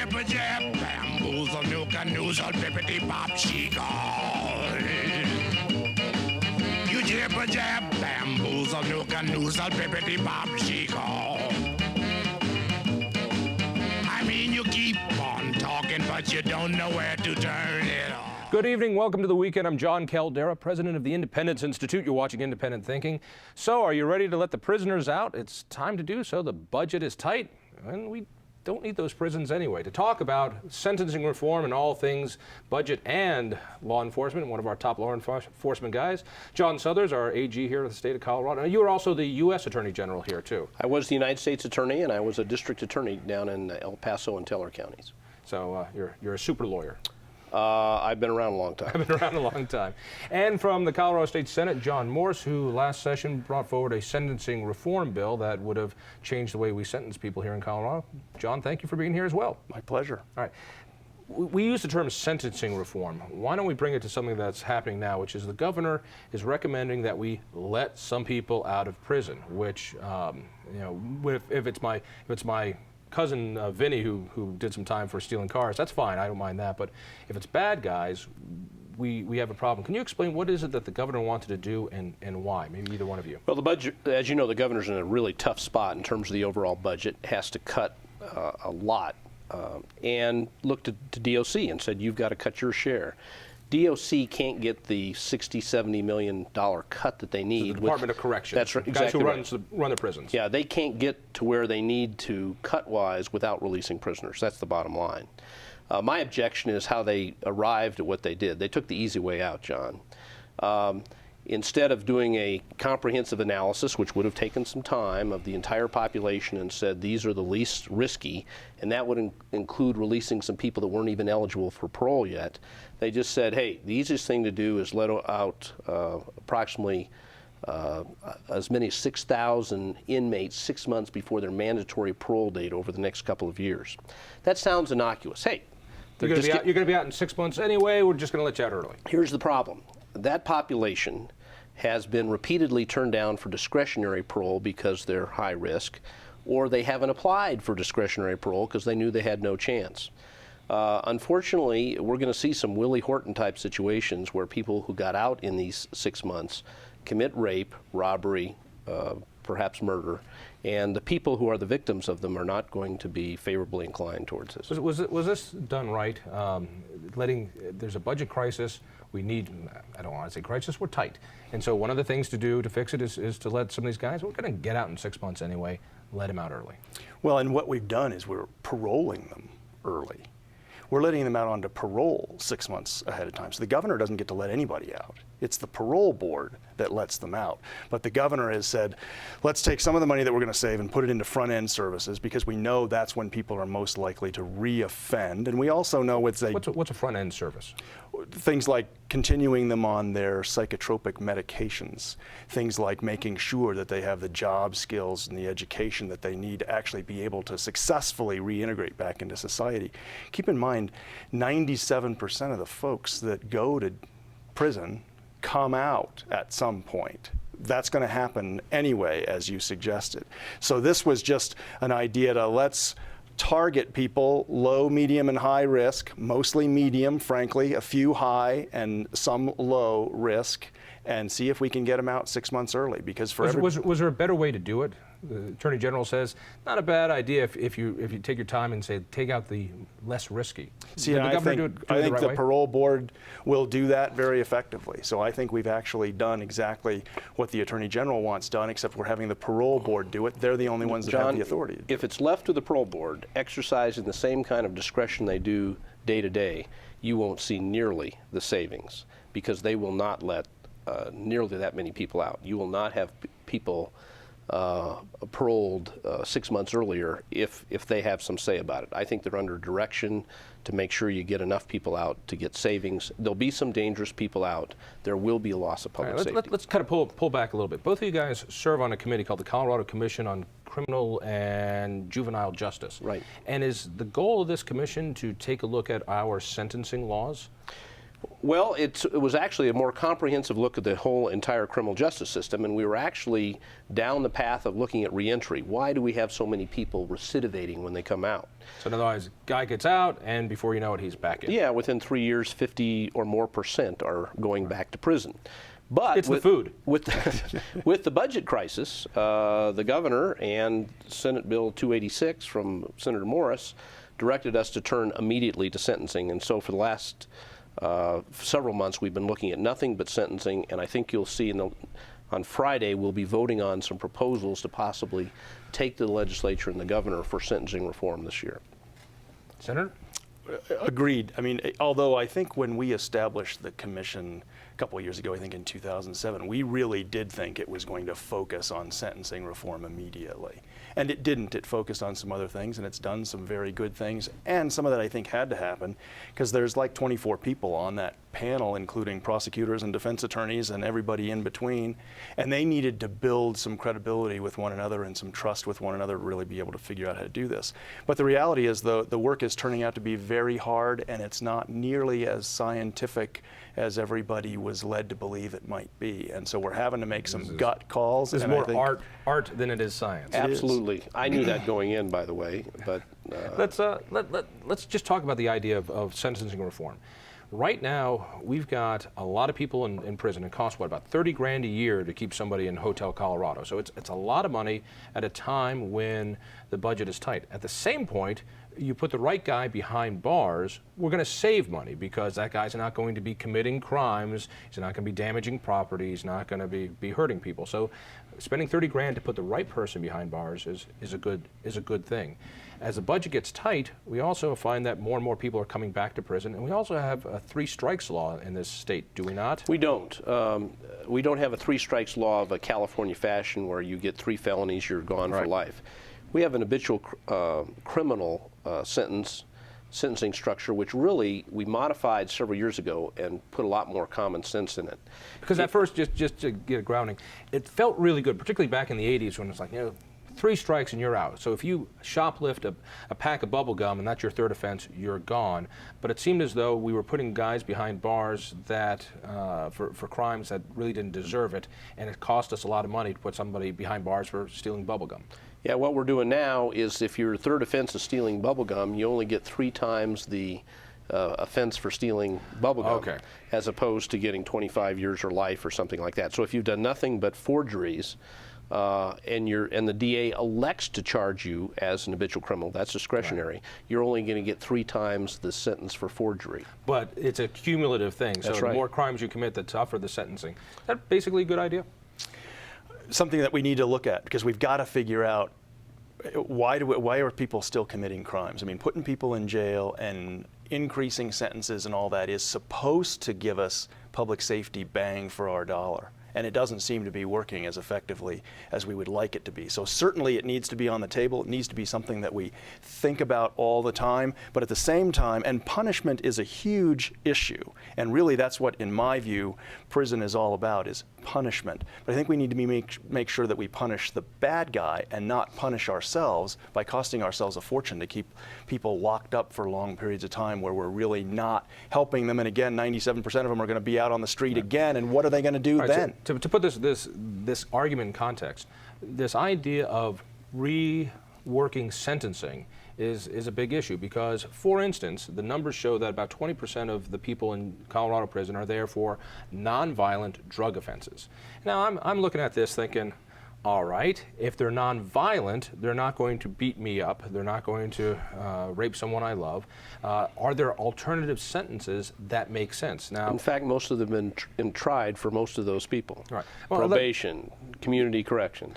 jibber jab, bamboozle, nuka noozle, bippity bop, she called. You jibber jab, bamboozle, nuka noozle, bippity bop, she called. I mean, you keep on talking, but you don't know where to turn it off. Good evening. Welcome to the weekend. I'm Jon Caldara, president of the Independence Institute. You're watching Independent Thinking. So, are you ready to let the prisoners out? It's time to do so. The budget is tight, and we don't need those prisons anyway. To talk about sentencing reform and all things budget and law enforcement, one of our top law enforcement guys, Jon Suthers, our AG here in the state of Colorado. Now, you were also the U.S. Attorney General here, too. I was the United States Attorney, and I was a district attorney down in El Paso and Teller counties. So, you're a super lawyer. I've been around a long time. I've been around a long time. And from the Colorado State Senate, John Morse, who last session brought forward a sentencing reform bill that would have changed the way we sentence people here in Colorado. John, thank you for being here as well. My pleasure. All right. We use the term sentencing reform. Why don't we bring it to something that's happening now, which is the governor is recommending that we let some people out of prison, which, if it's my cousin Vinny who did some time for stealing cars, that's fine, I don't mind that. But if it's bad guys, we have a problem. Can you explain what is it that the governor wanted to do and why? Maybe either one of you. Well, the budget, as you know, the governor's in a really tough spot in terms of the overall budget, has to cut a lot, and looked to DOC and said, you've got to cut your share. DOC can't get the $60–70 million cut that they need. So the Department of Corrections. That's right, exactly guys who run the prisons. Yeah, they can't get to where they need to cut-wise without releasing prisoners. That's the bottom line. My objection is how they arrived at what they did. They took the easy way out, John. Instead of doing a comprehensive analysis, which would have taken some time, of the entire population and said these are the least risky, and that would include releasing some people that weren't even eligible for parole yet, they just said, hey, the easiest thing to do is let out approximately as many as 6,000 inmates 6 months before their mandatory parole date over the next couple of years. That sounds innocuous. Hey, you're going to be out in 6 months anyway, we're just going to let you out early. Here's the problem. That population has been repeatedly turned down for discretionary parole because they're high risk, or they haven't applied for discretionary parole because they knew they had no chance. Unfortunately, we're going to see some Willie Horton type situations where people who got out in these 6 months commit rape, robbery, perhaps murder, and the people who are the victims of them are not going to be favorably inclined towards this. Was this done right? There's a budget crisis. We need, I don't want to say crisis, we're tight. And so one of the things to do to fix it is to let some of these guys, we're going to get out in 6 months anyway, let them out early. Well, and what we've done is we're paroling them early. We're letting them out onto parole 6 months ahead of time. So the governor doesn't get to let anybody out. It's the parole board that lets them out. But the governor has said, let's take some of the money that we're going to save and put it into front-end services because we know that's when people are most likely to re-offend. And we also know what's a front-end service? Things like continuing them on their psychotropic medications, things like making sure that they have the job skills and the education that they need to actually be able to successfully reintegrate back into society. Keep in mind, 97% of the folks that go to prison come out at some point. That's going to happen anyway, as you suggested. So this was just an idea to let's target people low, medium, and high risk, mostly medium, frankly, a few high and some low risk, and see if we can get them out 6 months early. Because was there a better way to do it? The Attorney General says not a bad idea if you take your time and say take out the less risky. See, I think the parole board will do that very effectively. So I think we've actually done exactly what the Attorney General wants done, except we're having the parole board do it. They're the only ones that have the authority to do it. If it's left to the parole board exercising the same kind of discretion they do day to day, you won't see nearly the savings because they will not let nearly that many people out. You will not have people paroled 6 months earlier if they have some say about it. I think they're under direction to make sure you get enough people out to get savings. There'll be some dangerous people out. There will be a loss of public safety. Let's kind of pull back a little bit. Both of you guys serve on a committee called the Colorado Commission on Criminal and Juvenile Justice. Right. And is the goal of this commission to take a look at our sentencing laws? Well, it was actually a more comprehensive look at the whole entire criminal justice system, and we were actually down the path of looking at reentry. Why do we have so many people recidivating when they come out? So in other words, guy gets out, and before you know it, he's back in. Yeah, within 3 years, 50 or more % are going back to prison. But it's the food. With the budget crisis, the governor and Senate Bill 286 from Senator Morse directed us to turn immediately to sentencing, and so for the last several months we've been looking at nothing but sentencing, and I think you'll see on Friday we'll be voting on some proposals to possibly take to the legislature and the governor for sentencing reform this year. Senator? Agreed. I mean, although I think when we established the commission a couple of years ago, I think in 2007, we really did think it was going to focus on sentencing reform immediately. And it didn't. It focused on some other things, and it's done some very good things. And some of that I think had to happen because there's like 24 people on that panel, including prosecutors and defense attorneys and everybody in between. And they needed to build some credibility with one another and some trust with one another to really be able to figure out how to do this. But the reality is the work is turning out to be very hard, and it's not nearly as scientific as everybody was led to believe it might be. And so we're having to make some gut calls. It's more art than it is science. Absolutely. I knew that going in, by the way. But let's just talk about the idea of sentencing reform. Right now, we've got a lot of people in prison. It costs, what, about 30 grand a year to keep somebody in Hotel Colorado. So it's a lot of money at a time when the budget is tight. At the same point, you put the right guy behind bars, we're going to save money because that guy's not going to be committing crimes, he's not going to be damaging property, he's not going to be hurting people. So spending 30 grand to put the right person behind bars is a good thing. As the budget gets tight, we also find that more and more people are coming back to prison, and we also have a 3 strikes law in this state, do we not? We don't. We don't have a 3 strikes law of a California fashion where you get 3 felonies, you're gone for life. We have an habitual criminal sentencing structure, which really we modified several years ago and put a lot more common sense in it. Because at first, just to get a grounding, it felt really good, particularly back in the 80s when it's like, 3 strikes and you're out. So if you shoplift a pack of bubble gum and that's your 3rd offense, you're gone. But it seemed as though we were putting guys behind bars that for crimes that really didn't deserve it, and it cost us a lot of money to put somebody behind bars for stealing bubble gum. Yeah, what we're doing now is if your 3rd offense is stealing bubble gum, you only get 3 times the offense for stealing bubble gum, as opposed to getting 25 years or life or something like that. So if you've done nothing but forgeries, and the DA elects to charge you as an habitual criminal, that's discretionary, you're only going to get 3 times the sentence for forgery. But it's a cumulative thing, so the more crimes you commit, the tougher the sentencing. Is that basically a good idea? Something that we need to look at, because we've got to figure out why are people still committing crimes? I mean, putting people in jail and increasing sentences and all that is supposed to give us public safety bang for our dollar. And it doesn't seem to be working as effectively as we would like it to be. So certainly it needs to be on the table. It needs to be something that we think about all the time. But at the same time, and punishment is a huge issue. And really that's what, in my view, prison is all about, is punishment. But I think we need to make sure that we punish the bad guy and not punish ourselves by costing ourselves a fortune to keep people locked up for long periods of time where we're really not helping them. And again, 97% of them are going to be out on the street again. And what are they going to do then? To put this argument in context, this idea of reworking sentencing is a big issue because, for instance, the numbers show that about 20% of the people in Colorado prison are there for nonviolent drug offenses. Now, I'm looking at this thinking, all right, if they're nonviolent, they're not going to beat me up, they're not going to rape someone I love. Are there alternative sentences that make sense? Now, in fact, most of them have been tried for most of those people. Right. Well, probation, community corrections.